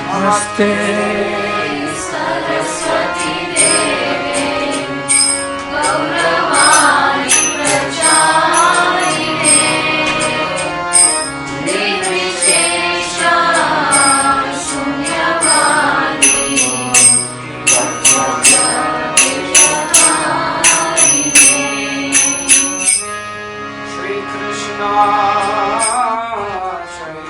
Namaste Saraswati Devi Gauravani Pracharine Nirvishesha Shunyavani Shri Krishna Sri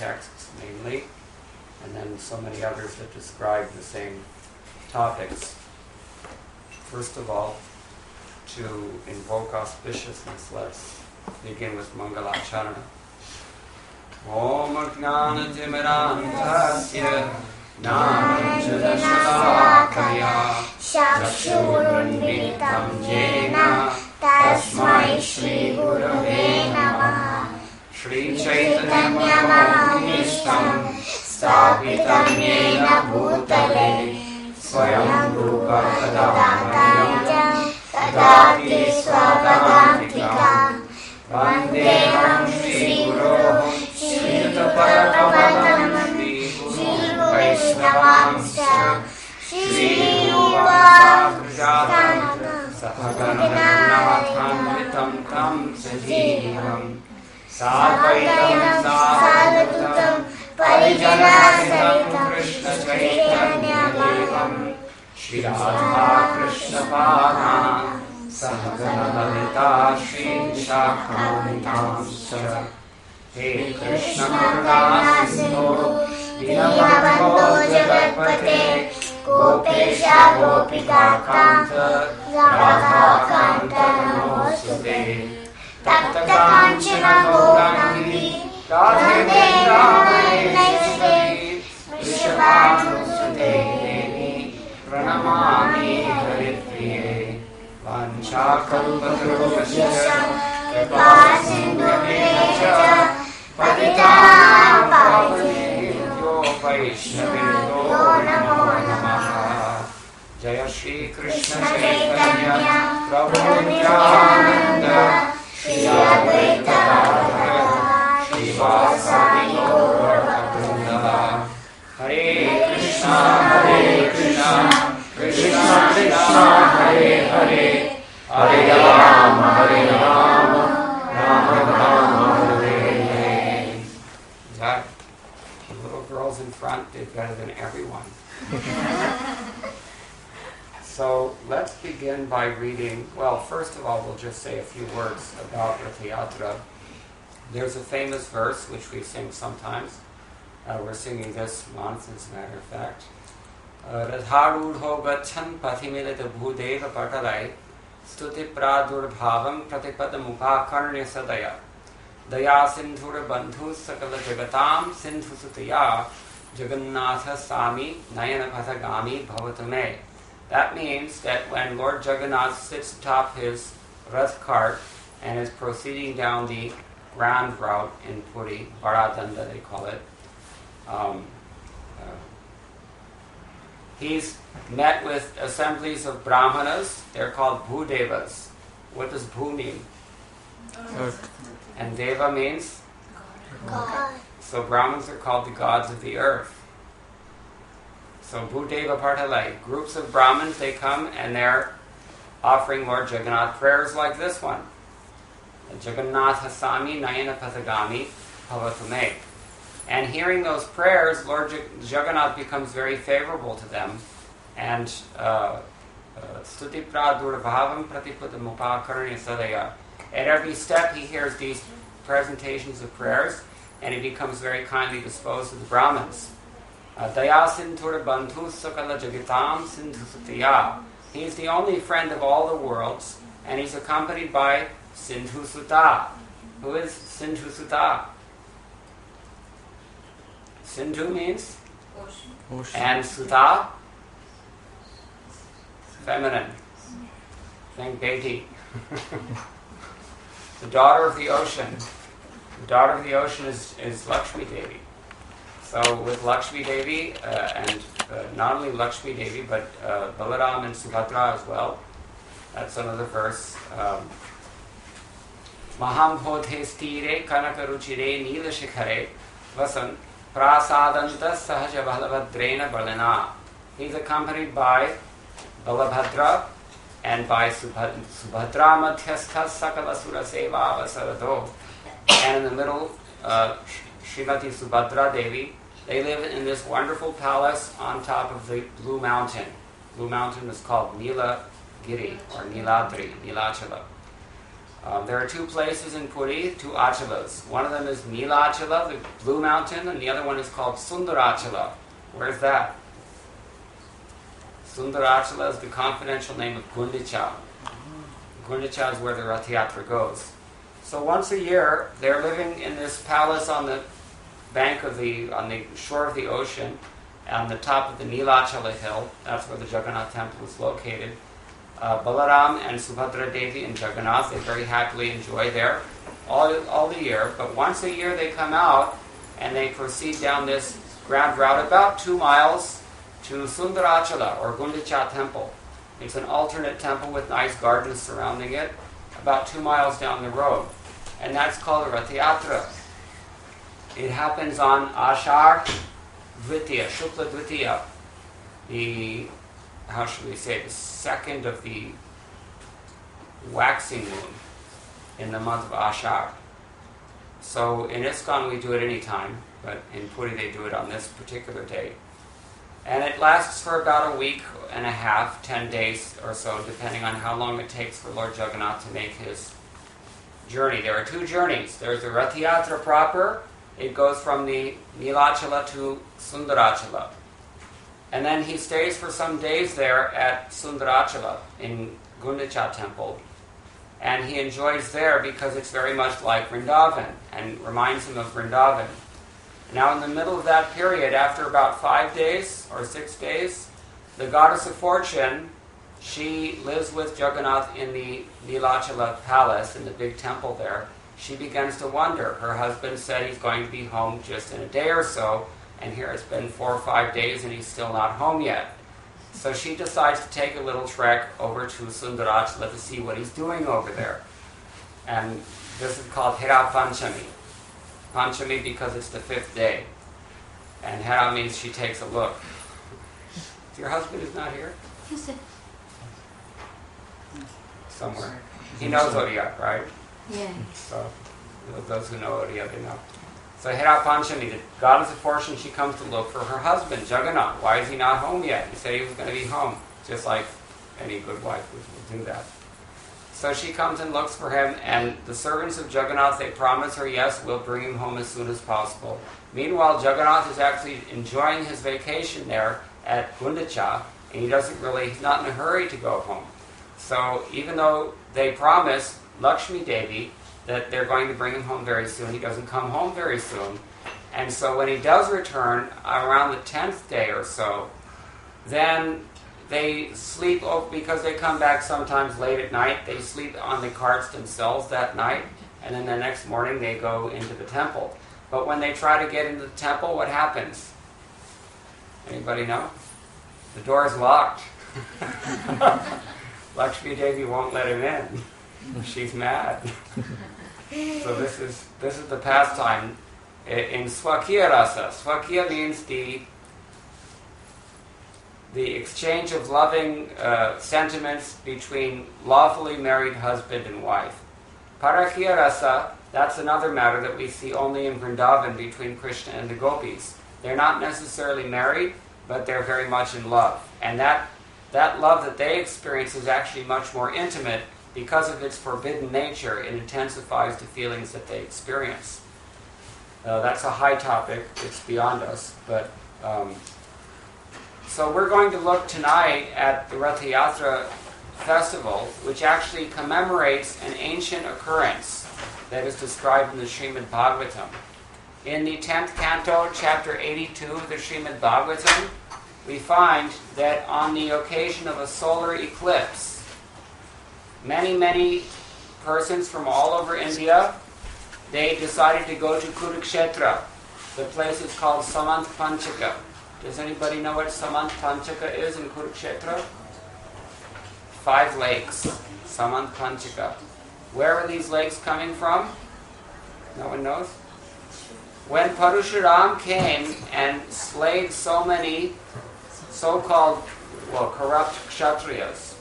texts mainly, and then so many others that describe the same topics. First of all, to invoke auspiciousness, let's begin with Mangalacharana. Om Ajnana-timirandhasya Jnana-anjana-shalakaya Chakshurunmilitam Jena Tasmai Shri Gurave Namaha Shri Chaitanya-manishtam Sthapitam Yena Bhutale Swayam Rupa Tadavayam Tadati Swadavantika Vandeham Shri Guru Shri Parapatam Shri Vaishnavamscha Shri Rupa Sahagana Tam Sajivam Sadvaitam Sadhutam Parijanasahitam Krishna Chaitanya Devam Shri Radha Krishna Padam Sahagana Lalita Shri Shakhamnitamscha He Krishna Karuna Sindhu Dinabandho Jagatpate Gopesha Gopika Kanta Radha Kanta Namostute Tapta Kanchana Gaurangi Radhe Vrindavaneshwari Vrishabhanusute Devi Pranamami Haripriye Vanchakalpatarusya Kripasindhuvecha Patitanam Pavanebhyo Vaishnaveyo Namo Namaha Jaya Shri Krishna Chaitanya Prabhu Nityananda Shri Advaita Gadadhara Shri Vasadi Gaura Bhaktivinoda Hare Krishna Krishna Krishna Hare Hare Hare Rama Rama Rama Hare Hare. That the little girls in front did better than everyone. So let's begin by reading. Well, first of all, we'll just say a few words about Rathyatra. There's a famous verse which we sing sometimes. We're singing this month, as a matter of fact. Radharudho gachan pathimilita bhudeva patalai stuti pradurбhavam pratipadam upakarnya sadaya daya sindhura bandhu sakala jagatam sindhu sutaya Jagannath Swami Nayanapatagami bhavatame. That means that when Lord Jagannath sits atop his Rath cart and is proceeding down the grand route in Puri, Varadanda they call it, he's met with assemblies of Brahmanas. They're called Bhudevas. What does Bhu mean? Earth. And Deva means? God. So Brahmins are called the gods of the earth. So Bhudeva Partalai, groups of Brahmins, they come and they're offering Lord Jagannath prayers like this one. Jagannath Swami Nayana Pathagami Bhavatame. And hearing those prayers, Lord Jagannath becomes very favorable to them. And Stuti Pradurabhavam Pratipadam Upakarnya Sadaya. At every step he hears these presentations of prayers, and he becomes very kindly disposed to the Brahmins. Daya Sindhura Bandhu Sakala Jagitam Sindhu Sutiya. He's the only friend of all the worlds, and he's accompanied by Sindhu Suta. Who is Sindhu Suta? Sindhu means? Ocean. And Suta? Feminine. Think Beti. The daughter of the ocean. The daughter of the ocean is Lakshmi Devi. So with Lakshmi Devi, and not only Lakshmi Devi, but Balaram and Subhadra as well. That's another verse. Maham bhodhe stire kanakaruchire nila shikhare vasan prasadanta sahaja balabhadrena balana. He's accompanied by Balabhadra and by Subhadra madhyastha sakala sura seva vasarado. And in the middle, Srimati Subhadra Devi. They live in this wonderful palace on top of the Blue Mountain. Blue Mountain is called Nilagiri or Niladri, Nilachala. There are two places in Puri, two achalas. One of them is Nilachala, the blue mountain, and the other one is called Sundarachala. Where's that? Sundarachala is the confidential name of Gundicha. Gundicha is where the Rathyatra goes. So once a year, they're living in this palace on the on the shore of the ocean, on the top of the Nilachala hill. That's where the Jagannath temple is located. Balaram and Subhadra Devi and Jagannath, they very happily enjoy there all the year. But once a year they come out and they proceed down this grand route about 2 miles to Sundarachala or Gundicha temple. It's an alternate temple with nice gardens surrounding it, about 2 miles down the road. And that's called a Rathyatra. It happens on Ashar Dvitiya, Shukla Dvitiya, how should we say, the second of the waxing moon in the month of Ashar. So in ISKCON we do it any time, but in Puri they do it on this particular day. And it lasts for about a week and a half, 10 days or so, depending on how long it takes for Lord Jagannath to make his journey. There are two journeys. There's the Rathyatra proper. It goes from the Nilachala to Sundarachala. And then he stays for some days there at Sundarachala in Gundicha temple. And he enjoys there because it's very much like Vrindavan and reminds him of Vrindavan. Now in the middle of that period, after about 5 days or 6 days, the goddess of fortune, she lives with Jagannath in the Nilachala palace, in the big temple there. She begins to wonder. Her husband said he's going to be home just in a day or so, and here it's been 4 or 5 days and he's still not home yet. So she decides to take a little trek over to Sundarachala to see what he's doing over there. And this is called Hera Panchami. Panchami because it's the 5th day. And Hera means she takes a look. Your husband is not here? Somewhere. He knows Oriya, right? Yeah. So, those who know Oriya, they know. So Hera Panchami, the goddess of fortune, she comes to look for her husband, Jagannath. Why is he not home yet? He said he was going to be home, just like any good wife would do that. So she comes and looks for him, and the servants of Jagannath, they promise her, yes, we'll bring him home as soon as possible. Meanwhile, Jagannath is actually enjoying his vacation there at Gundicha, and he's not in a hurry to go home. So even though they promise Lakshmi Devi that they're going to bring him home very soon, he doesn't come home very soon. And so when he does return, around the 10th day or so, then they sleep, because they come back sometimes late at night, they sleep on the carts themselves that night, and then the next morning they go into the temple. But when they try to get into the temple, what happens? Anybody know? The door is locked. Lakshmi Devi won't let him in. She's mad. So this is the pastime in Swakiya Rasa. Swakiya means the exchange of loving sentiments between lawfully married husband and wife. Parakiya Rasa, that's another matter that we see only in Vrindavan between Krishna and the gopis. They're not necessarily married, but they're very much in love. And that love that they experience is actually much more intimate because of its forbidden nature. It intensifies the feelings that they experience. That's a high topic. It's beyond us. But so we're going to look tonight at the Rathyatra festival, which actually commemorates an ancient occurrence that is described in the Srimad-Bhagavatam. In the 10th canto, chapter 82 of the Srimad-Bhagavatam, we find that on the occasion of a solar eclipse, many persons from all over India, they decided to go to Kurukshetra. The place is called Samant Panchaka. Does anybody know what Samant Panchaka is in Kurukshetra? 5 lakes. Samant Panchaka. Where are these lakes coming from? No one knows? When Parashuram came and slayed so many so-called, corrupt Kshatriyas,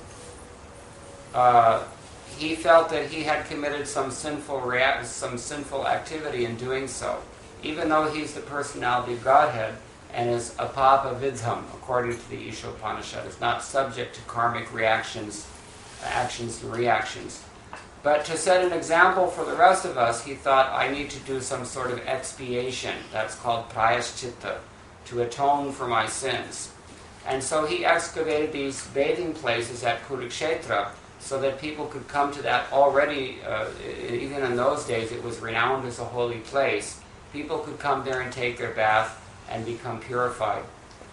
he felt that he had committed some sinful activity in doing so, even though he's the personality of Godhead and is apapa vidham, according to the Ishopanishad, is not subject to karmic actions and reactions. But to set an example for the rest of us, he thought, I need to do some sort of expiation. That's called prayaschitta, to atone for my sins. And so he excavated these bathing places at Kurukshetra so that people could come to that already, even in those days, it was renowned as a holy place. People could come there and take their bath and become purified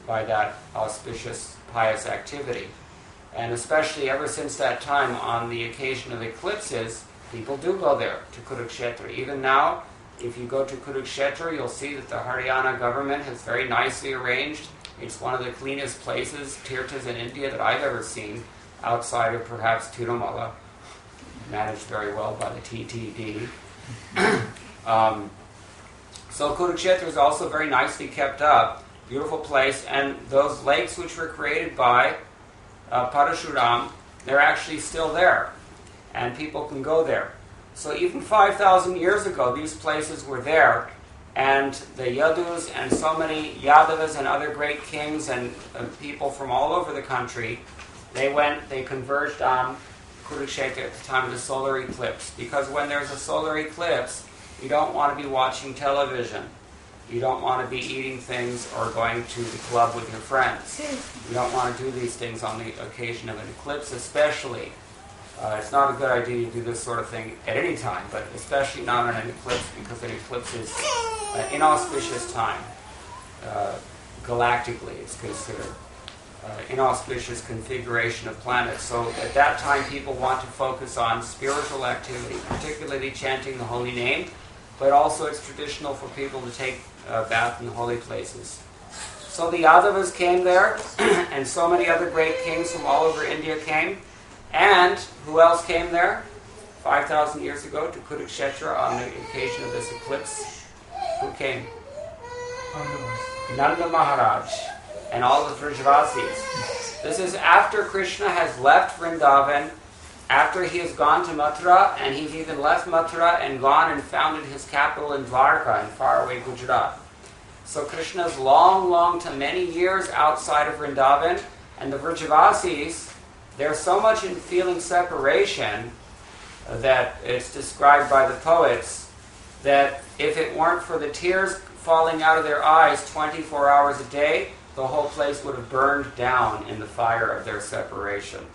by that auspicious, pious activity. And especially ever since that time, on the occasion of eclipses, people do go there to Kurukshetra. Even now, if you go to Kurukshetra, you'll see that the Haryana government has very nicely arranged. It's one of the cleanest places, tirthas in India, that I've ever seen, outside of perhaps Tirumala, managed very well by the TTD. So Kurukshetra is also very nicely kept up, beautiful place, and those lakes which were created by Parashuram, they're actually still there, and people can go there. So even 5,000 years ago, these places were there, and the Yadus and so many Yadavas and other great kings and people from all over the country, they converged on Kurukshetra at the time of the solar eclipse. Because when there's a solar eclipse, you don't want to be watching television. You don't want to be eating things or going to the club with your friends. You don't want to do these things on the occasion of an eclipse, especially. It's not a good idea to do this sort of thing at any time, but especially not on an eclipse, because an eclipse is an inauspicious time. Galactically, it's considered inauspicious configuration of planets. So at that time, people want to focus on spiritual activity, particularly chanting the holy name, but also it's traditional for people to take a bath in holy places. So the Yadavas came there, and so many other great kings from all over India came. And who else came there 5,000 years ago to Kurukshetra on the occasion of this eclipse? Who came? Nanda Maharaj and all the Vrajavasis. This is after Krishna has left Vrindavan, after he has gone to Mathura, and he's even left Mathura and gone and founded his capital in Dwarka in faraway Gujarat. So Krishna's long to many years outside of Vrindavan, and the Vrajavasis, they're so much in feeling separation that it's described by the poets that if it weren't for the tears falling out of their eyes 24 hours a day, the whole place would have burned down in the fire of their separation.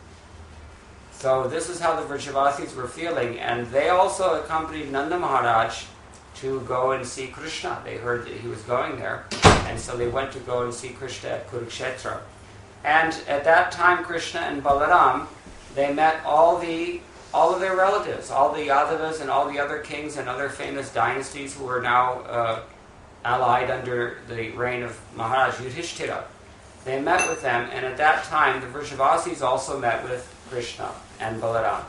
So this is how the Vrajavasis were feeling, and they also accompanied Nanda Maharaj to go and see Krishna. They heard that he was going there, and so they went to go and see Krishna at Kurukshetra. And at that time, Krishna and Balaram, they met all of their relatives, all the Yadavas and all the other kings and other famous dynasties who are now allied under the reign of Maharaj Yudhishthira. They met with them, and at that time, the Vrajavasis also met with Krishna and Balaram.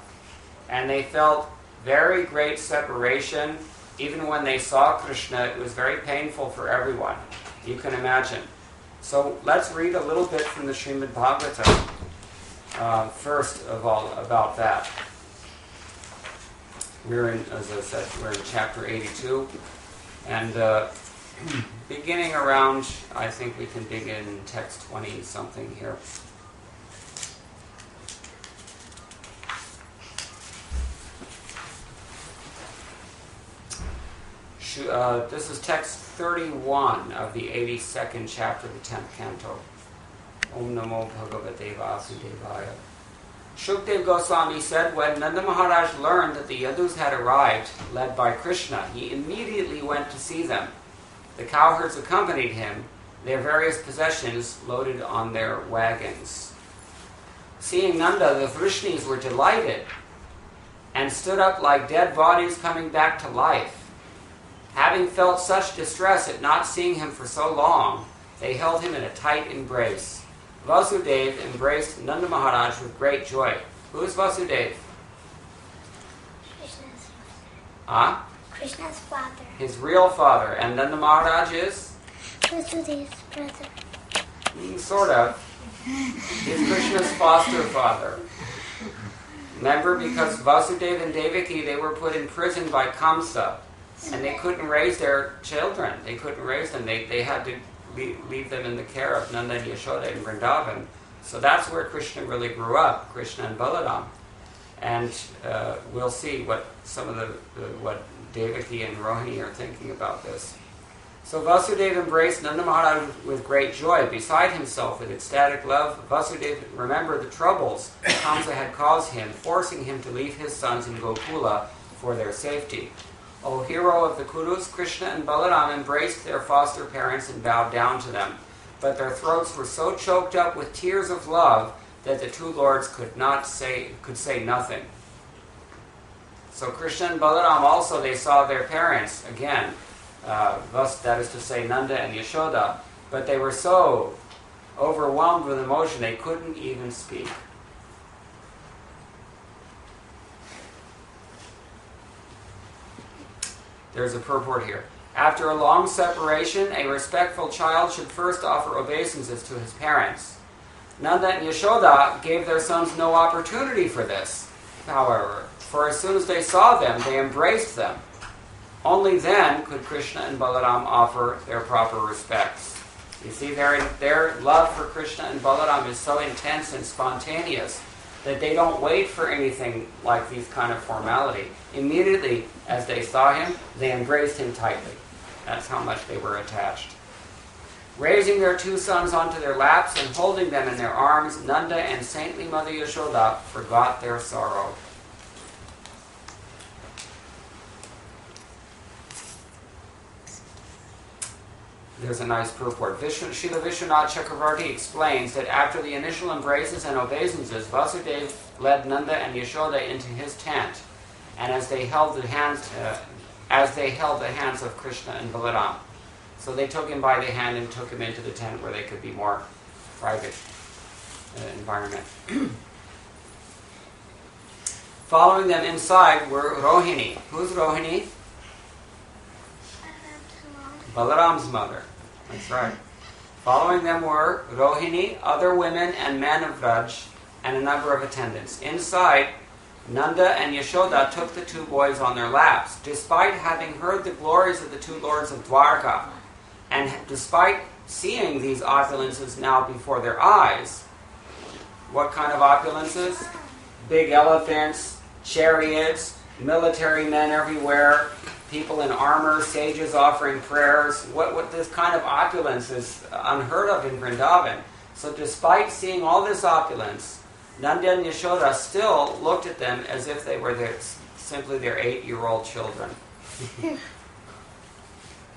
And they felt very great separation. Even when they saw Krishna, it was very painful for everyone. You can imagine. So let's read a little bit from the Srimad-Bhagavatam, first of all, about that. We're in, as I said, we're in chapter 82, and beginning around, I think we can begin text 20-something here. This is text 31 of the 82nd chapter of the 10th canto. Om Namo Bhagavate Vasudevaya. Shukdev Goswami said, when Nanda Maharaj learned that the Yadus had arrived, led by Krishna, he immediately went to see them. The cowherds accompanied him, their various possessions loaded on their wagons. Seeing Nanda, the Vrishnis were delighted and stood up like dead bodies coming back to life. Having felt such distress at not seeing him for so long, they held him in a tight embrace. Vasudeva embraced Nanda Maharaj with great joy. Who is Vasudeva? Krishna's father. Krishna's father. His real father. And Nanda Maharaj is? Vasudeva's brother. Sort of. He's Krishna's foster father. Remember, because Vasudeva and Devaki, they were put in prison by Kamsa. And they couldn't raise their children. They couldn't raise them. They had to leave them in the care of Nanda and Yashoda in Vrindavan. So that's where Krishna really grew up, Krishna and Balaram. And we'll see what some of what Devaki and Rohini are thinking about this. So Vasudeva embraced Nanda Maharaj with great joy. Beside himself with ecstatic love, Vasudeva remembered the troubles Kamsa had caused him, forcing him to leave his sons in Gokula for their safety. O hero of the Kurus, Krishna and Balaram embraced their foster parents and bowed down to them. But their throats were so choked up with tears of love that the two lords could say nothing. So Krishna and Balaram also, they saw their parents again, that is to say Nanda and Yashoda, but they were so overwhelmed with emotion they couldn't even speak. There's a purport here. After a long separation, a respectful child should first offer obeisances to his parents. Nanda and Yashoda gave their sons no opportunity for this, however, for as soon as they saw them, they embraced them. Only then could Krishna and Balaram offer their proper respects. You see, their love for Krishna and Balaram is so intense and spontaneous that they don't wait for anything like these kind of formality. Immediately, as they saw him, they embraced him tightly. That's how much they were attached. Raising their two sons onto their laps and holding them in their arms, Nanda and saintly Mother Yashoda forgot their sorrow. There's a nice purport. Srila Vishwanath Chakravarti explains that after the initial embraces and obeisances, Vasudeva led Nanda and Yashoda into his tent, and as they held the hands of Krishna and Balaram. So they took him by the hand and took him into the tent where they could be more private environment. Following them inside were Rohini. Who's Rohini? Balaram's mother. That's right. Following them were Rohini, other women and men of Vraj, and a number of attendants. Inside, Nanda and Yashoda took the two boys on their laps. Despite having heard the glories of the two lords of Dwarka, and despite seeing these opulences now before their eyes, what kind of opulences? Big elephants, chariots, military men everywhere, people in armor, sages offering prayers. What this kind of opulence is unheard of in Vrindavan. So despite seeing all this opulence, Nanda and Yashoda still looked at them as if they were simply their 8-year-old children.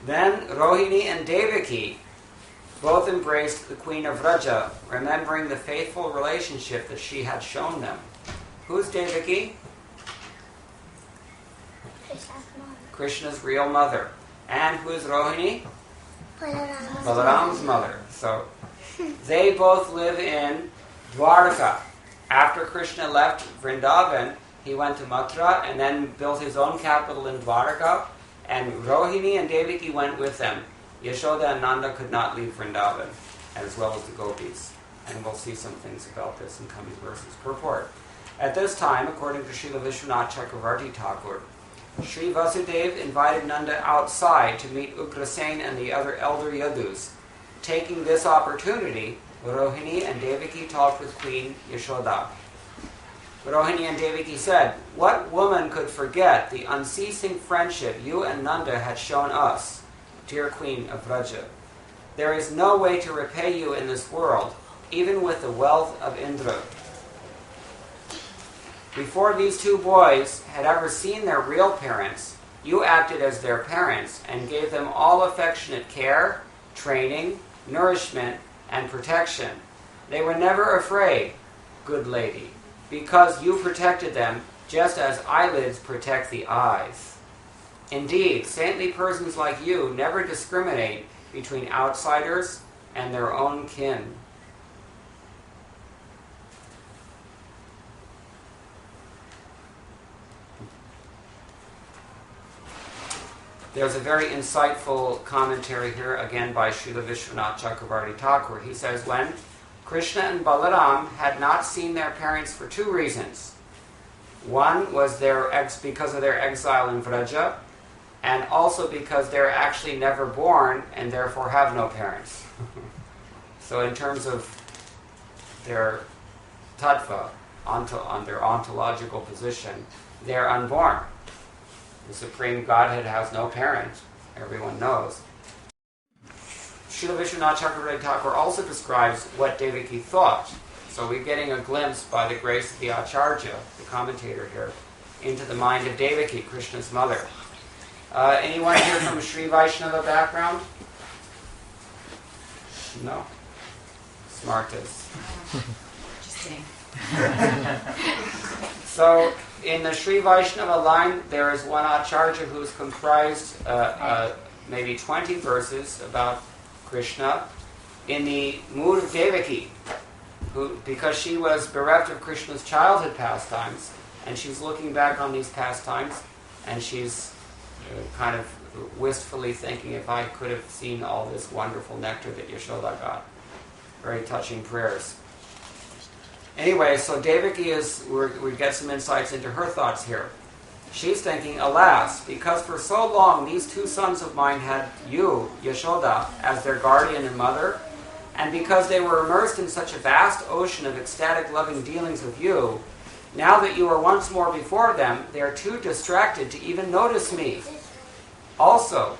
Then Rohini and Devaki both embraced the Queen of Vraja, remembering the faithful relationship that she had shown them. Who's Devaki? Krishna's real mother. And who is Rohini? Balaram's mother. So they both live in Dwarka. After Krishna left Vrindavan, he went to Mathura and then built his own capital in Dwarka. And Rohini and Devaki went with them. Yashoda and Nanda could not leave Vrindavan, as well as the gopis. And we'll see some things about this in coming verses. Purport. At this time, according to Srila Vishwanath Chakravarti Thakur, Sri Vasudeva invited Nanda outside to meet Ugrasen and the other elder Yadus. Taking this opportunity, Rohini and Devaki talked with Queen Yashoda. Rohini and Devaki said, "What woman could forget the unceasing friendship you and Nanda had shown us, dear Queen of Vraja? There is no way to repay you in this world, even with the wealth of Indra." Before these two boys had ever seen their real parents, you acted as their parents and gave them all affectionate care, training, nourishment, and protection. They were never afraid, good lady, because you protected them just as eyelids protect the eyes. Indeed, saintly persons like you never discriminate between outsiders and their own kin. There's a very insightful commentary here, again by Srila Vishwanath Chakravarti Thakur. He says, when Krishna and Balaram had not seen their parents for two reasons. One was because of their exile in Vraja, and also because they're actually never born and therefore have no parents. So in terms of their tattva, on their ontological position, they're unborn. The Supreme Godhead has no parent, everyone knows. Srila Vishwanath Chakravarti Thakur also describes what Devaki thought. So we're getting a glimpse by the grace of the Acharya, the commentator here, into the mind of Devaki, Krishna's mother. Anyone here from a Sri Vaishnava background? No? Smartest. Just kidding. So, in the Sri Vaishnava line, there is one Acharya who's comprised maybe 20 verses about Krishna in the mood of Devaki, who, because she was bereft of Krishna's childhood pastimes, and she's looking back on these pastimes, and she's kind of wistfully thinking, if I could have seen all this wonderful nectar that Yashoda got. Very touching prayers. Anyway, so Devaki we get some insights into her thoughts here. She's thinking, alas, because for so long these two sons of mine had you, Yashoda, as their guardian and mother, and because they were immersed in such a vast ocean of ecstatic loving dealings with you, now that you are once more before them, they are too distracted to even notice me. Also,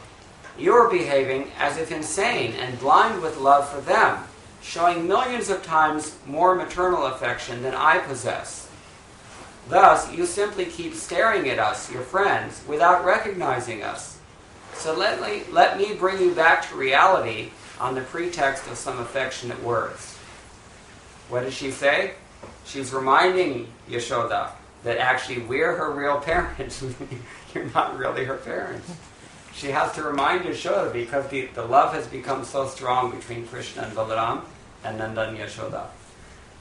you are behaving as if insane and blind with love for them, showing millions of times more maternal affection than I possess. Thus, you simply keep staring at us, your friends, without recognizing us. So let me bring you back to reality on the pretext of some affectionate words. What does she say? She's reminding Yashoda that actually we're her real parents. You're not really her parents. She has to remind Yashoda because the love has become so strong between Krishna and Balaram and Nanda and Yashoda.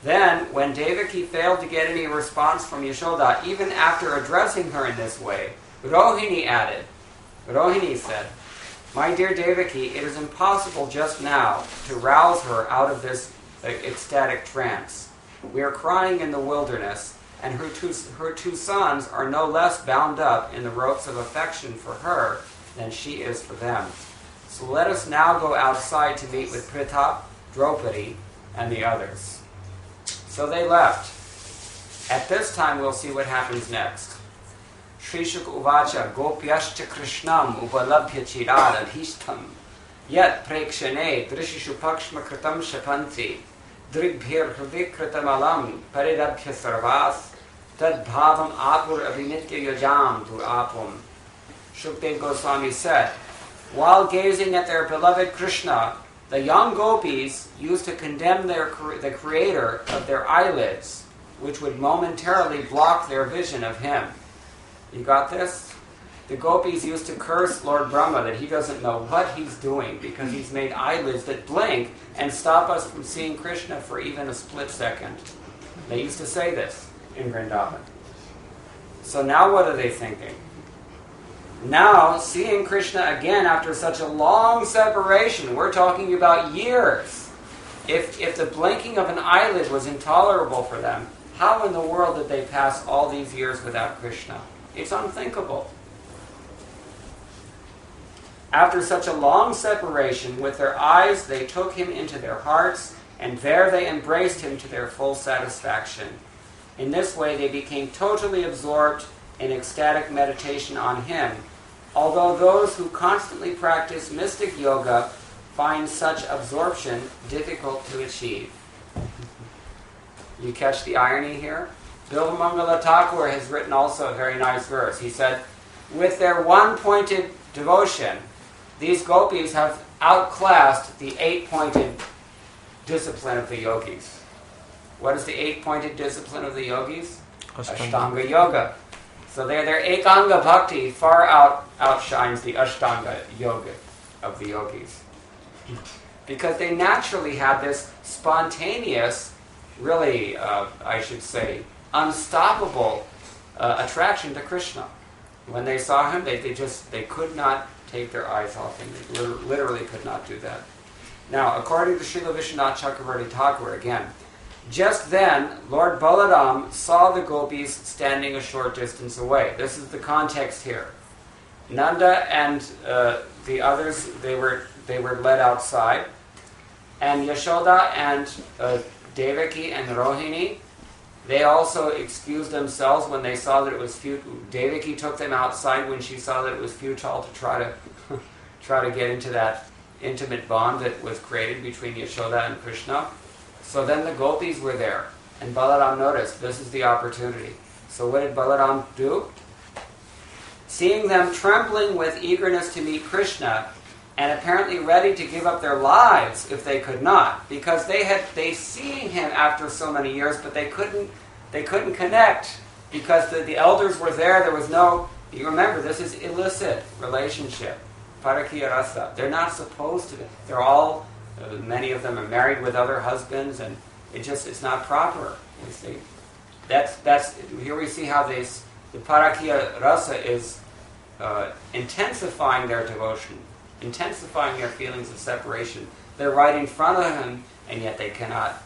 Then, when Devaki failed to get any response from Yashoda, even after addressing her in this way, Rohini said, "My dear Devaki, it is impossible just now to rouse her out of this ecstatic trance. We are crying in the wilderness, and her two sons are no less bound up in the ropes of affection for her than she is for them. So let us now go outside to meet with Pritha, Draupadi, and the others." So they left. At this time, we'll see what happens next. Shri Shuk Uvacha Gopyascha Krishnam Upalabhya Chiradadhishtam Yat Prekshane Drishishu Pakshma Kritam Shapanti Drigbhir Hrivikritamalam Paridabhya Sarvas Tad Bhavam Apur Abhinitya Yajam Dur Apum. Shukdev Goswami said, while gazing at their beloved Krishna, the young gopis used to condemn the creator of their eyelids, which would momentarily block their vision of him. You got this? The gopis used to curse Lord Brahma that he doesn't know what he's doing because he's made eyelids that blink and stop us from seeing Krishna for even a split second. They used to say this in Vrindavan. So now what are they thinking? Now, seeing Krishna again after such a long separation, we're talking about years. If the blinking of an eyelid was intolerable for them, how in the world did they pass all these years without Krishna? It's unthinkable. After such a long separation, with their eyes they took him into their hearts, and there they embraced him to their full satisfaction. In this way they became totally absorbed in ecstatic meditation on him, although those who constantly practice mystic yoga find such absorption difficult to achieve. You catch the irony here? Bilvamangala Thakur has written also a very nice verse. He said, with their one-pointed devotion, these gopis have outclassed the 8-pointed discipline of the yogis. What is the 8-pointed discipline of the yogis? Ashtanga Yoga. So their Ekanga Bhakti far outshines the Ashtanga Yoga of the yogis. Because they naturally have this spontaneous, really, I should say, unstoppable attraction to Krishna. When they saw him, they could not take their eyes off him. They literally could not do that. Now, according to Srila Vishwanath Chakravarti Thakur, again, just then, Lord Balaram saw the gopis standing a short distance away. This is the context here. Nanda and the others, they were led outside, and Yashoda and Devaki and Rohini, They also excused themselves when they saw that it was futile. Devaki took them outside when she saw that it was futile to try to get into that intimate bond that was created between Yashoda and Krishna. So then the gopis were there, and Balaram noticed this is the opportunity. So what did Balaram do? Seeing them trembling with eagerness to meet Krishna, and apparently ready to give up their lives if they could not, because they seen him after so many years, but they couldn't connect because the elders were there. There was no. You remember, this is illicit relationship, parakiya rasa. They're not supposed to. They're all. Many of them are married with other husbands, and it's not proper. You see, that's here we see how the parakiya rasa is intensifying their devotion. Intensifying their feelings of separation. They're right in front of him, and yet they cannot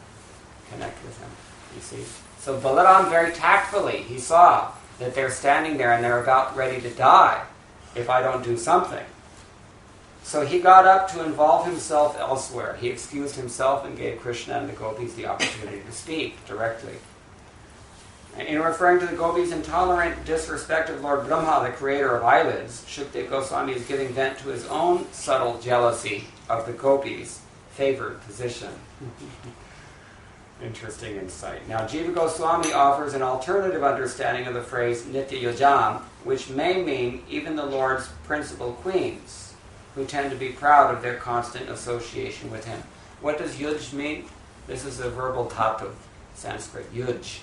connect with him. You see? So Balaram very tactfully, he saw that they're standing there and they're about ready to die if I don't do something. So he got up to involve himself elsewhere. He excused himself and gave Krishna and the gopis the opportunity to speak directly. In referring to the gopis' intolerant disrespect of Lord Brahma, the creator of eyelids, Shukdev Goswami is giving vent to his own subtle jealousy of the gopis' favored position. Interesting insight. Now, Jiva Goswami offers an alternative understanding of the phrase Nitya Yajam, which may mean even the Lord's principal queens, who tend to be proud of their constant association with him. What does Yuj mean? This is a verbal dhatu, Sanskrit. Yuj.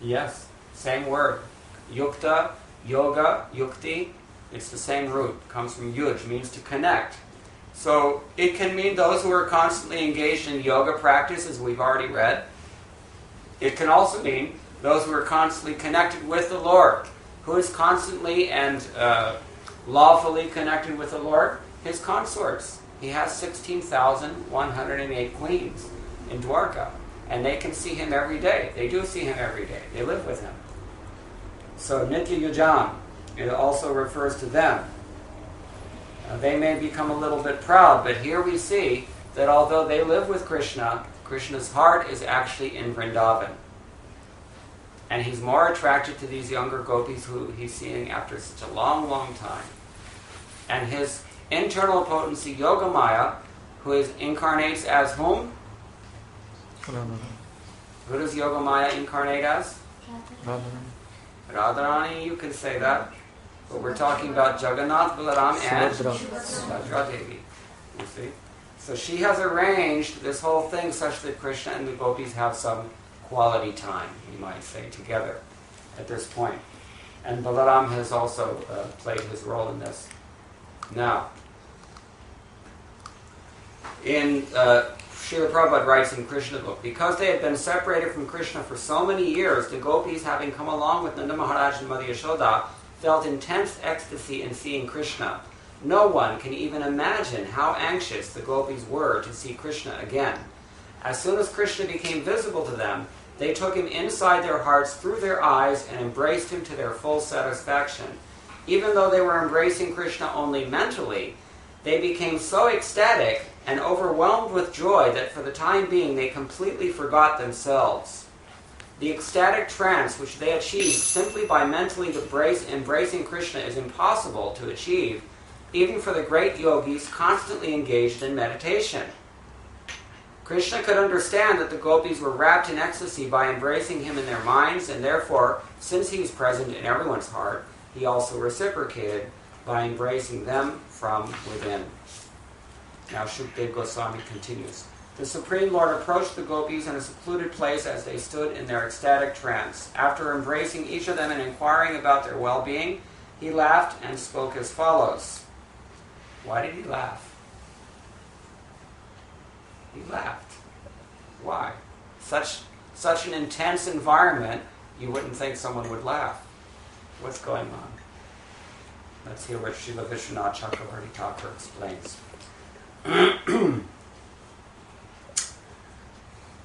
Yes, same word. Yukta, yoga, yukti, it's the same root. Comes from yuj, means to connect. So it can mean those who are constantly engaged in yoga practice, as we've already read. It can also mean those who are constantly connected with the Lord. Who is constantly and lawfully connected with the Lord? His consorts. He has 16,108 queens in Dwarka. And they can see him every day. They do see him every day. They live with him. So Nitya Yajam, it also refers to them. They may become a little bit proud, but here we see that although they live with Krishna, Krishna's heart is actually in Vrindavan. And he's more attracted to these younger gopis who he's seeing after such a long, long time. And his internal potency, Yogamaya, who incarnates as whom? Who does Yogamaya incarnate as? Radharani, you can say that. But we're talking about Jagannath, Balaram, and Subhadra Devi. You see? So she has arranged this whole thing such that Krishna and the gopis have some quality time, you might say, together at this point. And Balaram has also played his role in this. Now, in Srila Prabhupada writes in Krishna book, because they had been separated from Krishna for so many years, the gopis, having come along with Nanda Maharaj and Mother Yashoda, felt intense ecstasy in seeing Krishna. No one can even imagine how anxious the gopis were to see Krishna again. As soon as Krishna became visible to them, they took him inside their hearts through their eyes and embraced him to their full satisfaction. Even though they were embracing Krishna only mentally, they became so ecstatic and overwhelmed with joy that for the time being they completely forgot themselves. The ecstatic trance which they achieved simply by mentally embracing Krishna is impossible to achieve, even for the great yogis constantly engaged in meditation. Krishna could understand that the gopis were wrapped in ecstasy by embracing him in their minds, and therefore, since he is present in everyone's heart, he also reciprocated by embracing them from within. Now Shukdev Goswami continues. The Supreme Lord approached the gopis in a secluded place as they stood in their ecstatic trance. After embracing each of them and inquiring about their well-being, he laughed and spoke as follows. Why did he laugh? He laughed. Why? Such an intense environment, you wouldn't think someone would laugh. What's going on? Let's hear what Srila Vishwanath Chakravarti Thakur explains.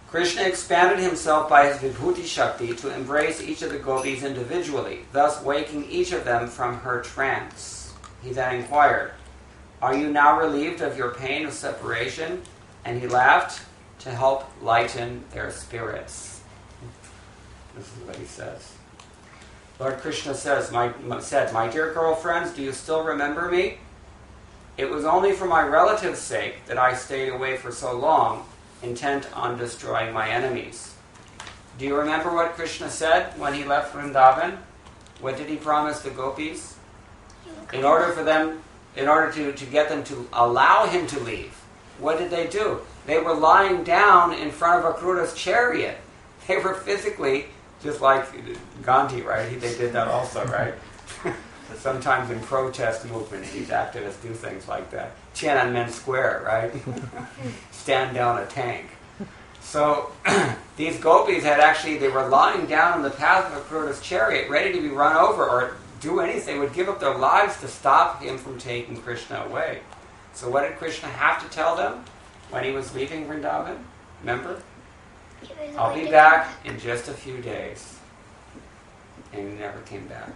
Krishna expanded himself by his Vibhuti Shakti to embrace each of the gopis individually, thus waking each of them from her trance. He then inquired, "Are you now relieved of your pain of separation?" And he laughed to help lighten their spirits. This is what he says. Lord Krishna said, my dear girlfriends, do you still remember me? It was only for my relative's sake that I stayed away for so long, intent on destroying my enemies. Do you remember what Krishna said when he left Vrindavan? What did he promise the gopis? In order to get them to allow him to leave, what did they do? They were lying down in front of Akrura's chariot. They were physically, just like Gandhi, right? They did that also, right? Sometimes in protest movements, these activists do things like that. Tiananmen Square, right? Stand down a tank. So these gopis they were lying down on the path of Akrura's chariot, ready to be run over or do anything, would give up their lives to stop him from taking Krishna away. So what did Krishna have to tell them when he was leaving Vrindavan? Remember? I'll be back in just a few days. And he never came back.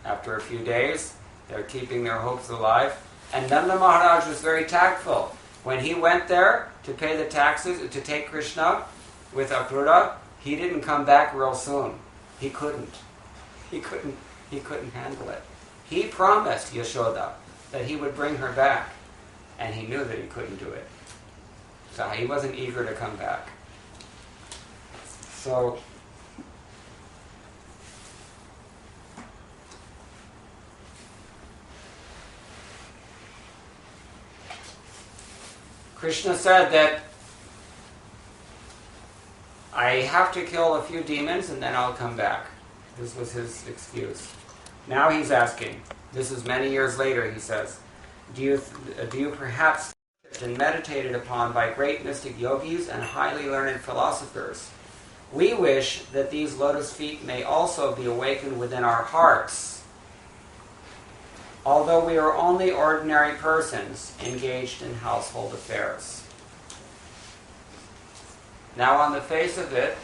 After a few days, they're keeping their hopes alive. And Nanda Maharaj was very tactful. When he went there to pay the taxes, to take Krishna with Akrura, he didn't come back real soon. He couldn't. He couldn't handle it. He promised Yashoda that he would bring her back. And he knew that he couldn't do it. So he wasn't eager to come back. So Krishna said that I have to kill a few demons and then I'll come back. This was his excuse. Now he's asking, this is many years later, he says, do you perhaps been meditated upon by great mystic yogis and highly learned philosophers? We wish that these lotus feet may also be awakened within our hearts, although we are only ordinary persons engaged in household affairs. Now, on the face of it,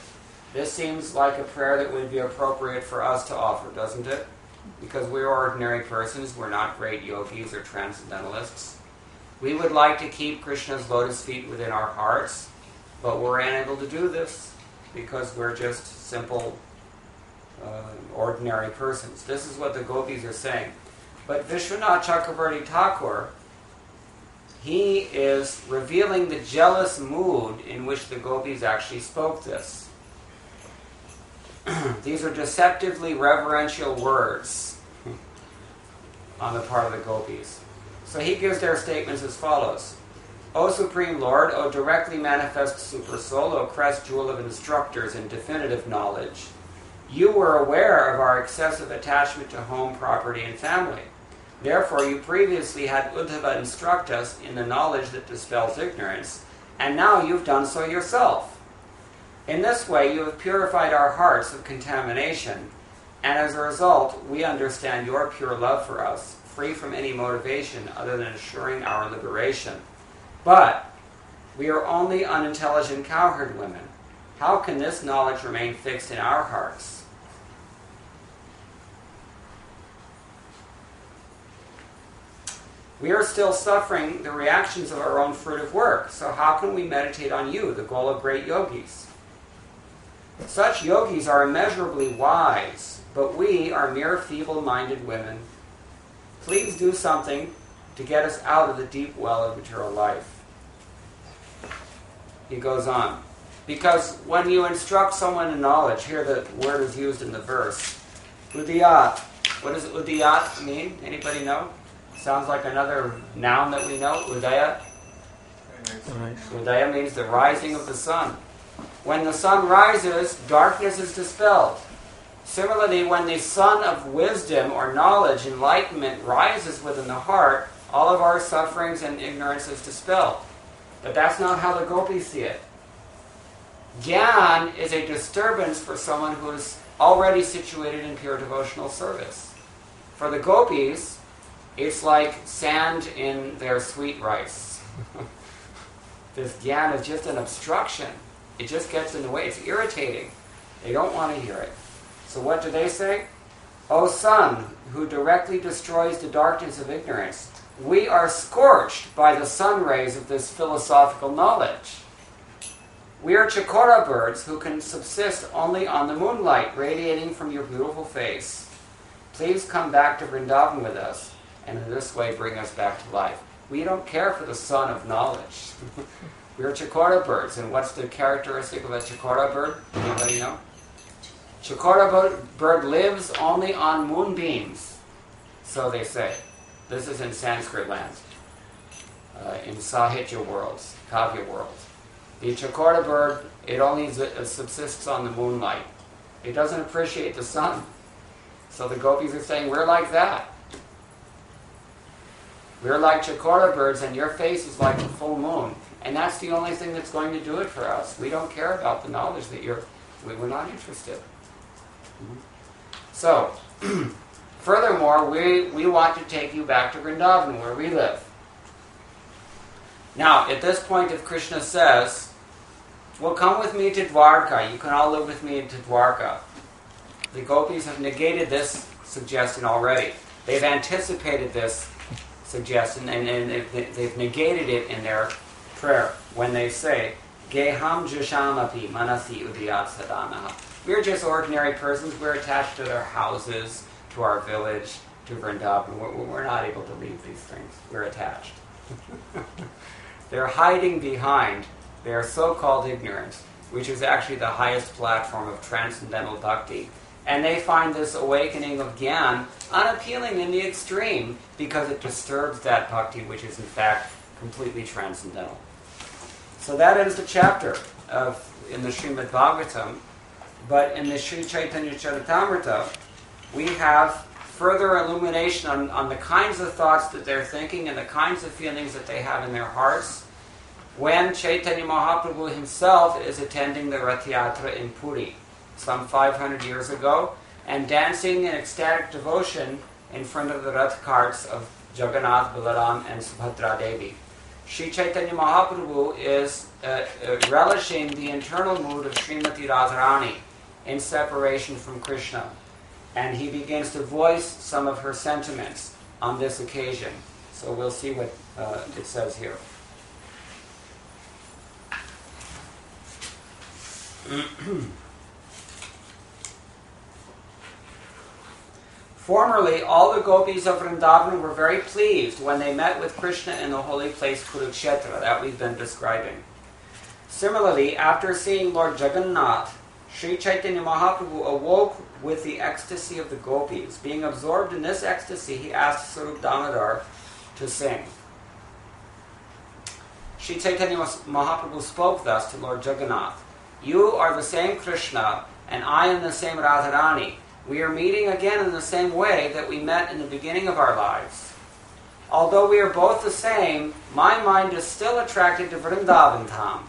this seems like a prayer that would be appropriate for us to offer, doesn't it? Because we're ordinary persons, we're not great yogis or transcendentalists. We would like to keep Krishna's lotus feet within our hearts, but we're unable to do this because we're just simple, ordinary persons. This is what the gopis are saying. But Vishwanath Chakravarti Thakur, he is revealing the jealous mood in which the gopis actually spoke this. These are deceptively reverential words on the part of the gopis. So he gives their statements as follows. O Supreme Lord, O directly manifest Super Soul, O crest jewel of instructors in definitive knowledge, you were aware of our excessive attachment to home, property, and family. Therefore, you previously had Uddhava instruct us in the knowledge that dispels ignorance, and now you've done so yourself. In this way, you have purified our hearts of contamination, and as a result, we understand your pure love for us, free from any motivation other than assuring our liberation. But we are only unintelligent cowherd women. How can this knowledge remain fixed in our hearts? We are still suffering the reactions of our own fruitive work, so how can we meditate on you, the goal of great yogis? Such yogis are immeasurably wise, but we are mere feeble-minded women. Please do something to get us out of the deep well of material life. He goes on. Because when you instruct someone in knowledge, here the word is used in the verse, udiyat. What does udiyat mean? Anybody know? Sounds like another noun that we know, udaya. Udaya means the rising of the sun. When the sun rises, darkness is dispelled. Similarly, when the sun of wisdom or knowledge, enlightenment, rises within the heart, all of our sufferings and ignorance is dispelled. But that's not how the gopis see it. Gyan is a disturbance for someone who is already situated in pure devotional service. For the gopis, it's like sand in their sweet rice. This gyan is just an obstruction. It just gets in the way. It's irritating. They don't want to hear it. So what do they say? O sun, who directly destroys the darkness of ignorance, we are scorched by the sun rays of this philosophical knowledge. We are chakora birds who can subsist only on the moonlight radiating from your beautiful face. Please come back to Vrindavan with us, and in this way bring us back to life. We don't care for the sun of knowledge. We are chakora birds, and what's the characteristic of a chakora bird? Anybody know? Chakora bird lives only on moonbeams, so they say. This is in Sanskrit lands, in Sahitya worlds, Kavya worlds. The chakora bird, it only subsists on the moonlight. It doesn't appreciate the sun. So the gopis are saying, we're like that. We're like chakora birds, and your face is like the full moon. And that's the only thing that's going to do it for us. We don't care about the knowledge that we're not interested. So, furthermore, we want to take you back to Vrindavan, where we live. Now, at this point, if Krishna says, well, come with me to Dwarka, you can all live with me into Dwarka. The gopis have negated this suggestion already. They've anticipated this suggestion, and they've negated it in their prayer when they say, Geham Jushamapi Manasi Udiyat Sadanaha. We're just ordinary persons. We're attached to their houses, to our village, to Vrindavan. We're not able to leave these things. We're attached. They're hiding behind their so-called ignorance, which is actually the highest platform of transcendental bhakti. And they find this awakening of Gyan unappealing in the extreme because it disturbs that bhakti, which is in fact completely transcendental. So that ends the chapter in the Srimad-Bhagavatam. But in the Sri Chaitanya Charitamrita, we have further illumination on the kinds of thoughts that they're thinking and the kinds of feelings that they have in their hearts when Chaitanya Mahaprabhu himself is attending the Rathyatra in Puri some 500 years ago and dancing in ecstatic devotion in front of the Rath carts of Jagannath, Balaram and Subhadra Devi. Sri Chaitanya Mahaprabhu is relishing the internal mood of Srimati Radharani in separation from Krishna. And he begins to voice some of her sentiments on this occasion. So we'll see what it says here. Formerly, all the gopis of Vrindavan were very pleased when they met with Krishna in the holy place Kurukshetra, that we've been describing. Similarly, after seeing Lord Jagannath, Sri Chaitanya Mahaprabhu awoke with the ecstasy of the gopis. Being absorbed in this ecstasy, he asked Sarup Damodar to sing. Sri Chaitanya Mahaprabhu spoke thus to Lord Jagannath. You are the same Krishna, and I am the same Radharani. We are meeting again in the same way that we met in the beginning of our lives. Although we are both the same, my mind is still attracted to Vrindavan Dham.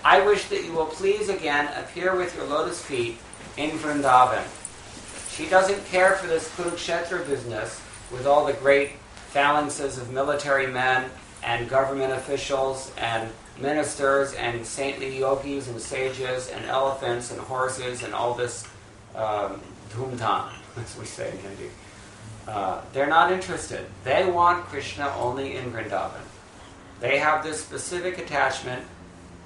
I wish that you will please again appear with your lotus feet in Vrindavan. She doesn't care for this Kurukshetra business with all the great phalanxes of military men and government officials and ministers and saintly yogis and sages and elephants and horses and all this dhumdham, as we say in Hindi. They're not interested. They want Krishna only in Vrindavan. They have this specific attachment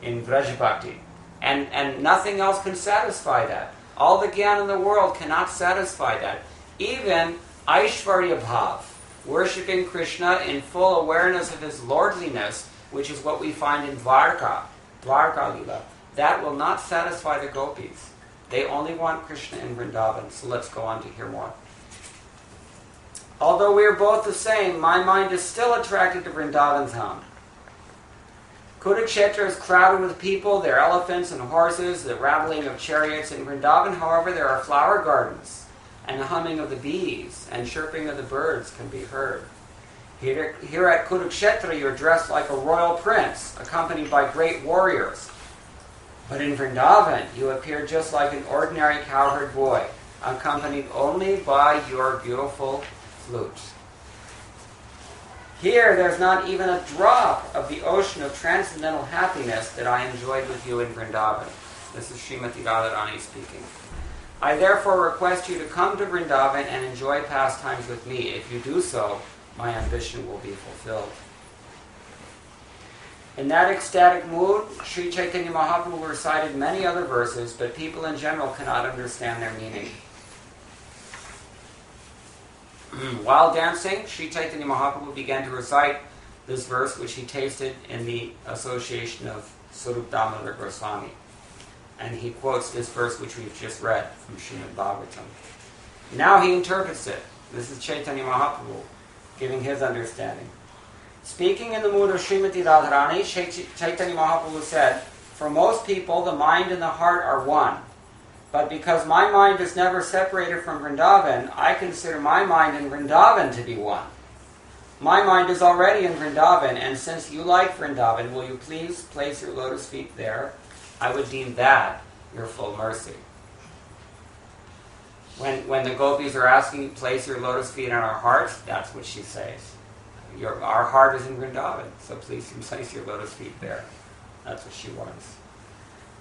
in Vraj Bhakti. And nothing else can satisfy that. All the Gyan in the world cannot satisfy that. Even Aishvarya Bhav, worshipping Krishna in full awareness of his lordliness, which is what we find in Dwarka Lila, that will not satisfy the gopis. They only want Krishna in Vrindavan. So let's go on to hear more. Although we are both the same, my mind is still attracted to Vrindavan Dham. Kurukshetra is crowded with people, there are elephants and horses, the rattling of chariots. In Vrindavan, however, there are flower gardens, and the humming of the bees and chirping of the birds can be heard. Here at Kurukshetra, you're dressed like a royal prince, accompanied by great warriors. But in Vrindavan, you appear just like an ordinary cowherd boy, accompanied only by your beautiful flute. Here, there's not even a drop of the ocean of transcendental happiness that I enjoyed with you in Vrindavan. This is Srimati Radharani speaking. I therefore request you to come to Vrindavan and enjoy pastimes with me. If you do so, my ambition will be fulfilled. In that ecstatic mood, Sri Chaitanya Mahaprabhu recited many other verses, but people in general cannot understand their meaning. While dancing, Sri Chaitanya Mahaprabhu began to recite this verse, which he tasted in the association of Sarup Damodar Goswami. And he quotes this verse which we've just read from Srimad-Bhagavatam. Now he interprets it. This is Chaitanya Mahaprabhu giving his understanding. Speaking in the mood of Srimati Radharani, Chaitanya Mahaprabhu said, "For most people, the mind and the heart are one. But because my mind is never separated from Vrindavan, I consider my mind and Vrindavan to be one. My mind is already in Vrindavan, and since you like Vrindavan, will you please place your lotus feet there? I would deem that your full mercy." When the gopis are asking you, place your lotus feet on our hearts, that's what she says. Our heart is in Vrindavan, so please place your lotus feet there. That's what she wants.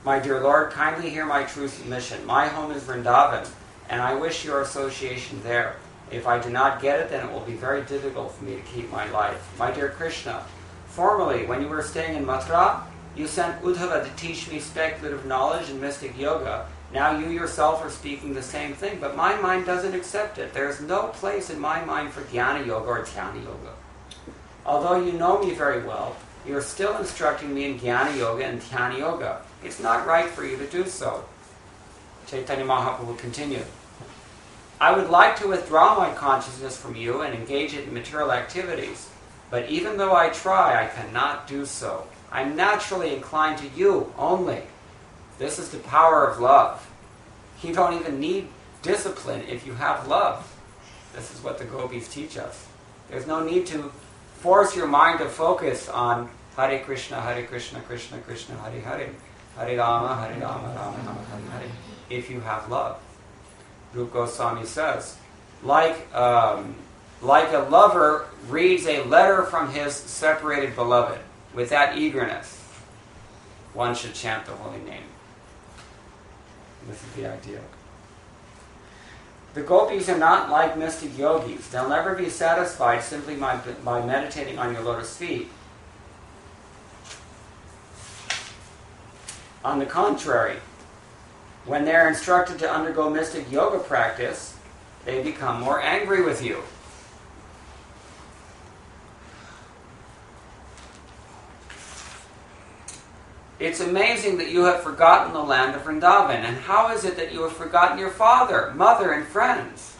My dear Lord, kindly hear my true submission. My home is Vrindavan, and I wish your association there. If I do not get it, then it will be very difficult for me to keep my life. My dear Krishna, formerly, when you were staying in Mathura, you sent Uddhava to teach me speculative knowledge and mystic yoga. Now you yourself are speaking the same thing, but my mind doesn't accept it. There is no place in my mind for Jnana Yoga or Dhyana Yoga. Although you know me very well, you are still instructing me in Jnana Yoga and Dhyana Yoga. It's not right for you to do so. Chaitanya Mahaprabhu continued, I would like to withdraw my consciousness from you and engage it in material activities, but even though I try, I cannot do so. I'm naturally inclined to you only. This is the power of love. You don't even need discipline if you have love. This is what the gopis teach us. There's no need to force your mind to focus on Hare Krishna, Krishna Krishna, Hare Hare, Hare Rama, Rama Rama, Hare Hare. If you have love. Rupa Goswami says, like a lover reads a letter from his separated beloved, with that eagerness, one should chant the holy name. This is the idea. The gopis are not like mystic yogis. They'll never be satisfied simply by meditating on your lotus feet. On the contrary, when they're instructed to undergo mystic yoga practice, they become more angry with you. It's amazing that you have forgotten the land of Vrindavan. And how is it that you have forgotten your father, mother, and friends?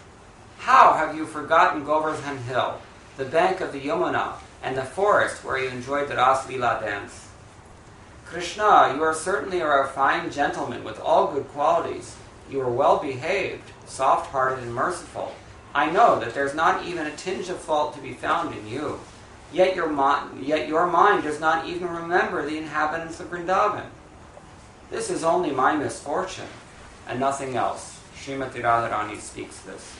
How have you forgotten Govardhan Hill, the bank of the Yamuna, and the forest where you enjoyed the Ras Leela dance? Krishna, you are certainly a refined gentleman with all good qualities. You are well behaved, soft-hearted, and merciful. I know that there's not even a tinge of fault to be found in you. Yet your mind does not even remember the inhabitants of Vrindavan. This is only my misfortune, and nothing else. Srimati Radharani speaks this.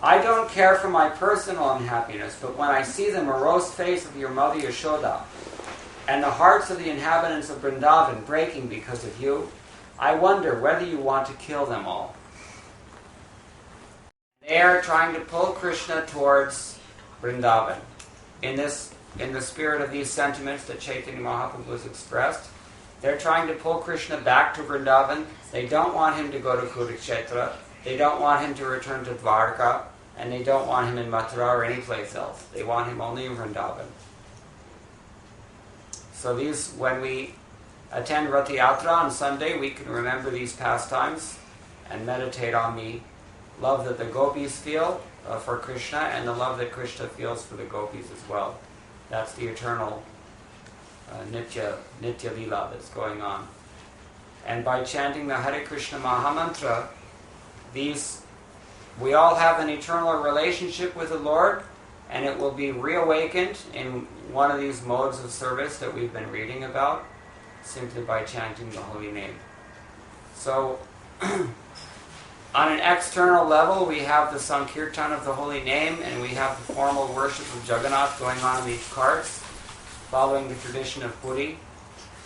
I don't care for my personal unhappiness, but when I see the morose face of your mother Yashoda, and the hearts of the inhabitants of Vrindavan breaking because of you, I wonder whether you want to kill them all. They are trying to pull Krishna towards Vrindavan. In the spirit of these sentiments that Chaitanya Mahaprabhu has expressed, they're trying to pull Krishna back to Vrindavan. They don't want him to go to Kurukshetra. They don't want him to return to Dwarka. And they don't want him in Mathura or any place else. They want him only in Vrindavan. So when we attend Rathyatra on Sunday, we can remember these pastimes and meditate on the love that the gopis feel for Krishna and the love that Krishna feels for the gopis as well. That's the eternal Nitya Leela that's going on. And by chanting the Hare Krishna Mahamantra, we all have an eternal relationship with the Lord, and it will be reawakened in one of these modes of service that we've been reading about, simply by chanting the holy name. So, on an external level, we have the Sankirtan of the holy name, and we have the formal worship of Jagannath going on in these carts, following the tradition of Puri,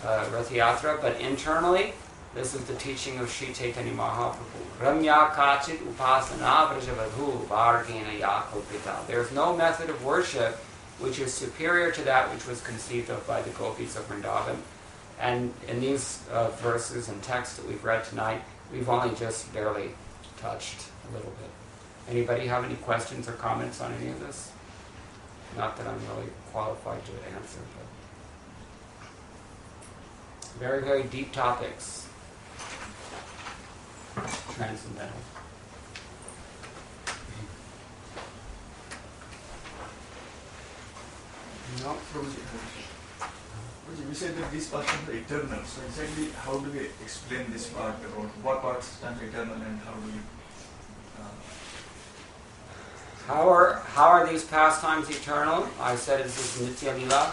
Rathyatra. But internally, this is the teaching of Sri Chaitanya Mahaprabhu. Ramya kachit upasana vrajavadhu vargena yakalpita. There's no method of worship which is superior to that which was conceived of by the gopis of Vrindavan. And in these verses and texts that we've read tonight, we've only just barely touched a little bit. Anybody have any questions or comments on any of this? Not that I'm really qualified to answer, but very, very deep topics. Transcendental. No? Prabhuji, we said that these parts are eternal. So exactly how do we explain this part about what parts stand eternal and how do we... How are these pastimes eternal? I said this is Nitya Lila.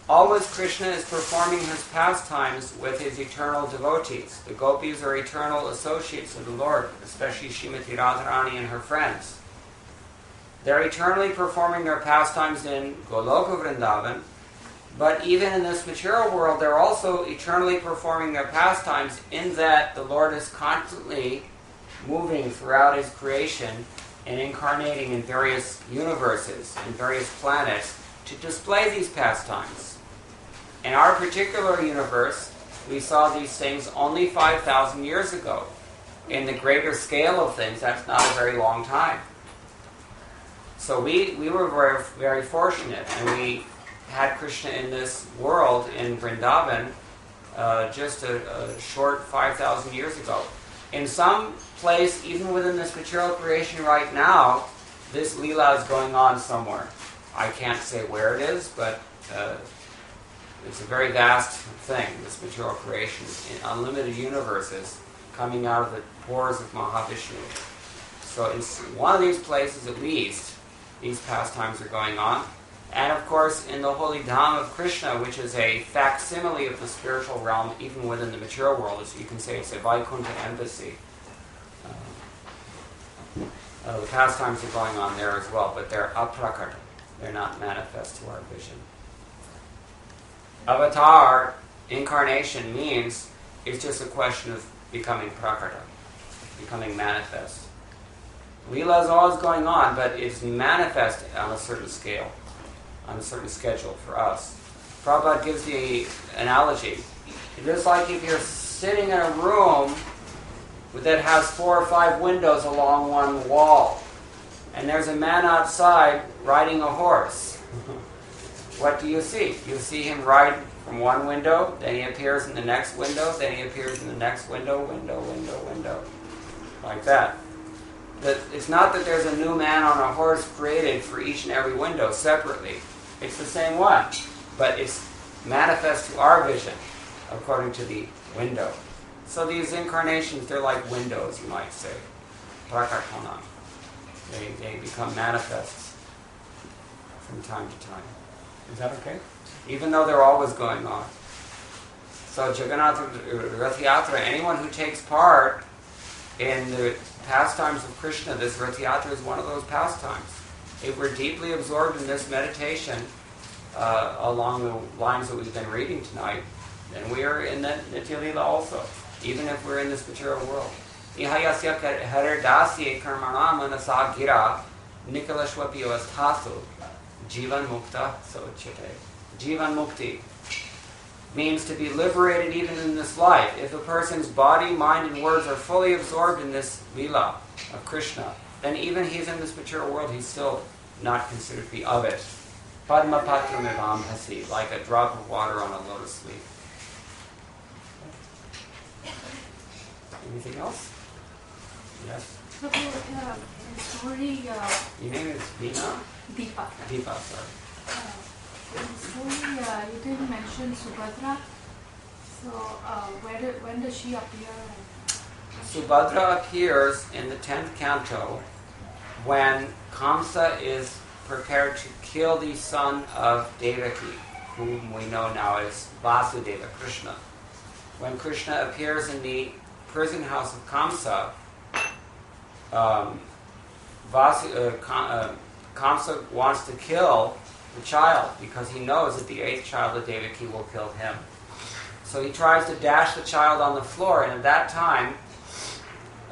Always Krishna is performing his pastimes with his eternal devotees. The gopis are eternal associates of the Lord, especially Srimati Radharani and her friends. They're eternally performing their pastimes in Goloka Vrindavan, but even in this material world, they're also eternally performing their pastimes in that the Lord is constantly moving throughout his creation and incarnating in various universes and various planets to display these pastimes. In our particular universe, we saw these things only 5,000 years ago. In the greater scale of things, that's not a very long time. So we were very, very fortunate, and we had Krishna in this world in Vrindavan just a short 5,000 years ago. In some place, even within this material creation right now, this Leela is going on somewhere. I can't say where it is, but it's a very vast thing, this material creation, in unlimited universes coming out of the pores of Mahavishnu. So in one of these places at least, these pastimes are going on. And of course, in the holy Dham of Krishna, which is a facsimile of the spiritual realm, even within the material world, as you can say, it's a Vaikuntha embassy. The pastimes are going on there as well, but they're aprakata. They're not manifest to our vision. Avatar, incarnation, means it's just a question of becoming prakata, becoming manifest. Leela is always going on, but it's manifest on a certain scale, on a certain schedule for us. Prabhupada gives the analogy. It's just like if you're sitting in a room that has 4 or 5 windows along one wall, and there's a man outside riding a horse. What do you see? You see him ride from one window, then he appears in the next window, then he appears in the next window, like that. But it's not that there's a new man on a horse created for each and every window separately. It's the same one, but it's manifest to our vision according to the window. So these incarnations, they're like windows, you might say. Prakatana. They become manifests from time to time. Is that okay? Even though they're always going on. So Jagannath Rathyatra, anyone who takes part in the pastimes of Krishna, this Rathyatra is one of those pastimes. If we're deeply absorbed in this meditation along the lines that we've been reading tonight, then we are in that Nitya Lila also, even if we're in this material world. Ihayasya haridasya karmana manasa gira nikalashwapi avasthasu jivan mukta sochite. Jivan mukti means to be liberated even in this life. If a person's body, mind, and words are fully absorbed in this Leela of Krishna, then even he's in this material world, he's still not considered to be of it. Padma patram evam hasi, like a drop of water on a lotus leaf. Anything else? Yes? So, the story... Your name is Veena? Deepa. Deepa, sorry. In the story, you didn't mention Subhadra. So, when does she appear? Subhadra appears in the 10th canto when Kamsa is prepared to kill the son of Devaki, whom we know now as Vasudeva, Krishna. When Krishna appears in the prison house of Kamsa, Kamsa wants to kill the child because he knows that the 8th child of Devaki will kill him. So he tries to dash the child on the floor, and at that time,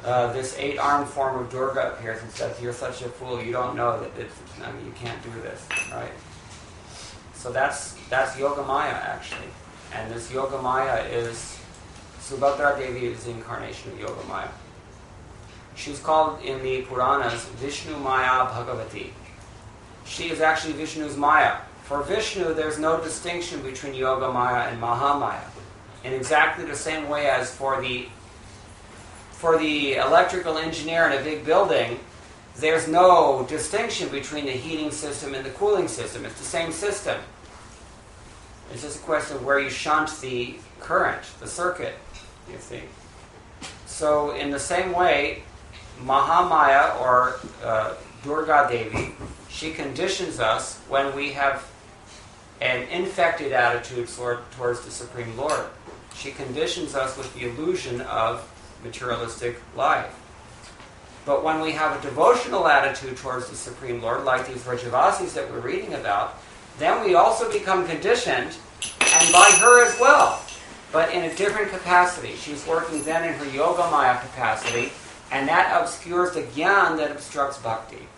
this 8-armed form of Durga appears and says, "You're such a fool, you don't know that you can't do this," right? So that's Yogamaya actually. And this Yogamaya is, Subhadra Devi is the incarnation of Yogamaya. She's called in the Puranas Vishnu Maya Bhagavati. She is actually Vishnu's Maya. For Vishnu, there's no distinction between Yogamaya and Mahamaya. In exactly the same way as for the electrical engineer in a big building, there's no distinction between the heating system and the cooling system. It's the same system. It's just a question of where you shunt the current, the circuit, you see. So in the same way, Mahamaya or Durga Devi, she conditions us when we have an infected attitude towards the Supreme Lord. She conditions us with the illusion of materialistic life. But when we have a devotional attitude towards the Supreme Lord, like these Vrajavasis that we're reading about, then we also become conditioned, and by her as well, but in a different capacity. She's working then in her Yogamaya capacity, and that obscures the Gyan that obstructs Bhakti.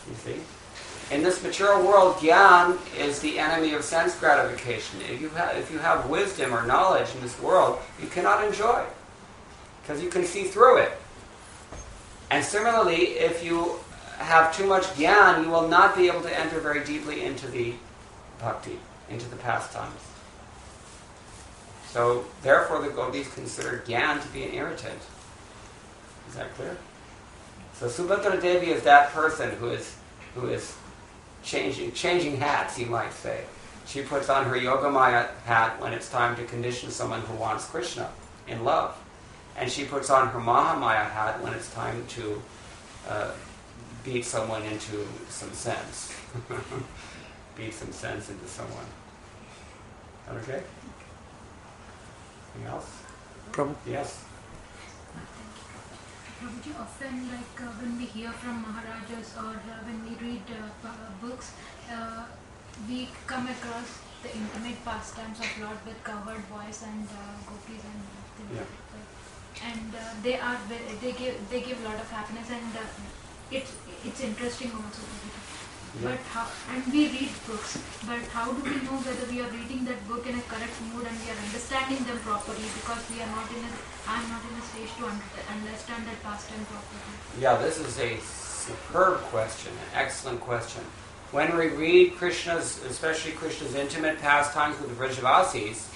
You see? In this material world, Gyan is the enemy of sense gratification. If you have wisdom or knowledge in this world, you cannot enjoy it, because you can see through it. And similarly, if you have too much Gyan, you will not be able to enter very deeply into the Bhakti, into the pastimes. So, therefore, the Gopis consider Gyan to be an irritant. Is that clear? So, Subhadra Devi is that person who is changing hats, you might say. She puts on her Yogamaya hat when it's time to condition someone who wants Krishna in love. And she puts on her Mahamaya hat when it's time to beat someone into some sense. Beat some sense into someone. Okay? Anything else? Prabhu? Yes. Prabhuji, often when we hear from Maharajas or when we read books, we come across the intimate pastimes of Lord with covered voice and gopis and things like that. And they give a lot of happiness, and it's interesting also. Yeah. But and we read books, but how do we know whether we are reading that book in a correct mood and we are understanding them properly, because I'm not in a stage to understand that pastime properly? Yeah, this is a superb question, an excellent question. When we read especially Krishna's intimate pastimes with the Vrajavasis,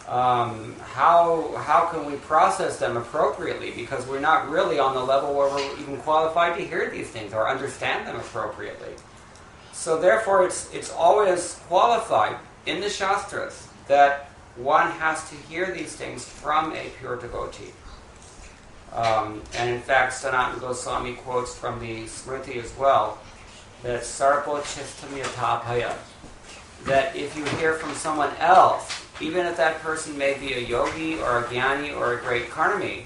how can we process them appropriately? Because we're not really on the level where we're even qualified to hear these things or understand them appropriately. So therefore, it's always qualified in the Shastras that one has to hear these things from a pure devotee. And in fact, Sanatana Goswami quotes from the Smriti as well, that Sarpo Chistam Yatapaya, that if you hear from someone else, even if that person may be a yogi or a jnani or a great karmi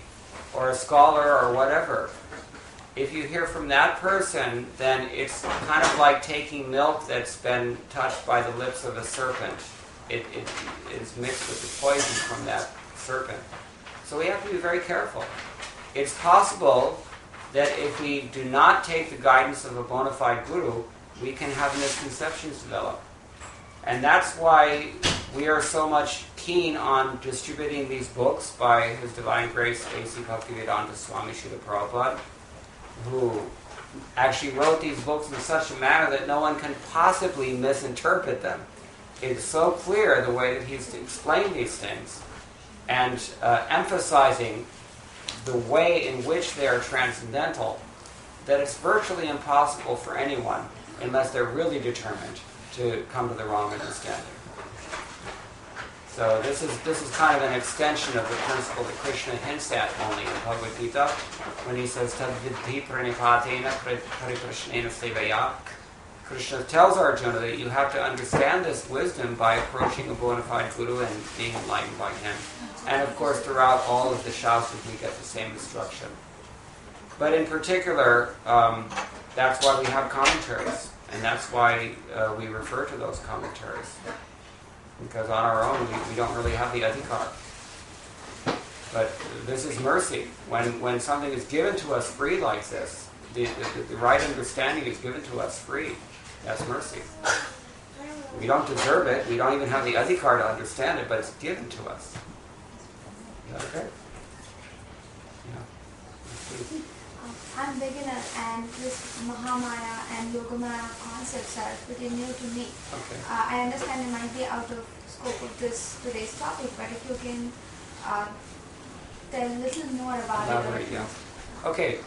or a scholar or whatever, if you hear from that person, then it's kind of like taking milk that's been touched by the lips of a serpent. It is mixed with the poison from that serpent. So we have to be very careful. It's possible that if we do not take the guidance of a bona fide guru, we can have misconceptions develop. And that's why we are so much keen on distributing these books by His Divine Grace A.C. Bhaktivedanta Swami Prabhupada, who actually wrote these books in such a manner that no one can possibly misinterpret them. It's so clear the way that he's explained these things, and emphasizing the way in which they are transcendental, that it's virtually impossible for anyone, unless they're really determined, to come to the wrong understanding. So this is kind of an extension of the principle that Krishna hints at only in Bhagavad-gita, when he says, Tad-vidhi pranipatena pariprashnena sevaya. Krishna tells Arjuna that you have to understand this wisdom by approaching a bona fide guru and being enlightened by him. And of course, throughout all of the Shastras, we get the same instruction. But in particular, that's why we have commentaries. And that's why we refer to those commentaries. Because on our own, we don't really have the adhikar. But this is mercy. When something is given to us free like this, the right understanding is given to us free. That's mercy. We don't deserve it. We don't even have the adhikar to understand it, but it's given to us. Is that okay? Yeah. I'm beginner, and this Mahamaya and Yogamaya concepts are pretty new to me. Okay. I understand it might be out of scope of today's topic, but if you can tell a little more about Elaborate, it. yeah. Okay.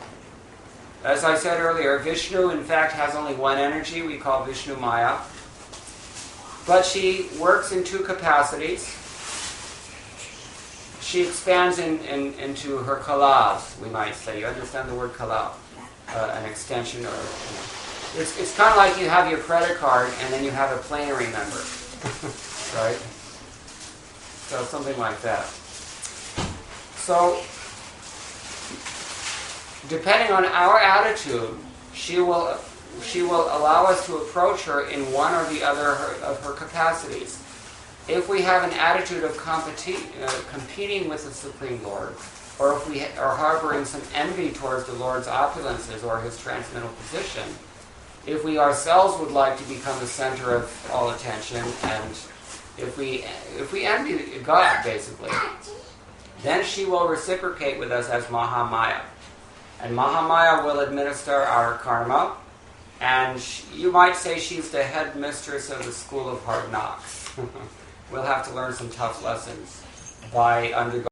As I said earlier, Vishnu in fact has only one energy we call Vishnu Maya. But she works in two capacities. She expands into her kalas, we might say. You understand the word kala? An extension, or it's kind of like you have your credit card and then you have a plenary member, right? So something like that. So, depending on our attitude, she will allow us to approach her in one or the other of her capacities. If we have an attitude of competing with the Supreme Lord, or if we are harboring some envy towards the Lord's opulences or his transcendental position, if we ourselves would like to become the center of all attention, and if we envy God, basically, then she will reciprocate with us as Mahamaya. And Mahamaya will administer our karma, and you might say she's the headmistress of the school of hard knocks. We'll have to learn some tough lessons by undergoing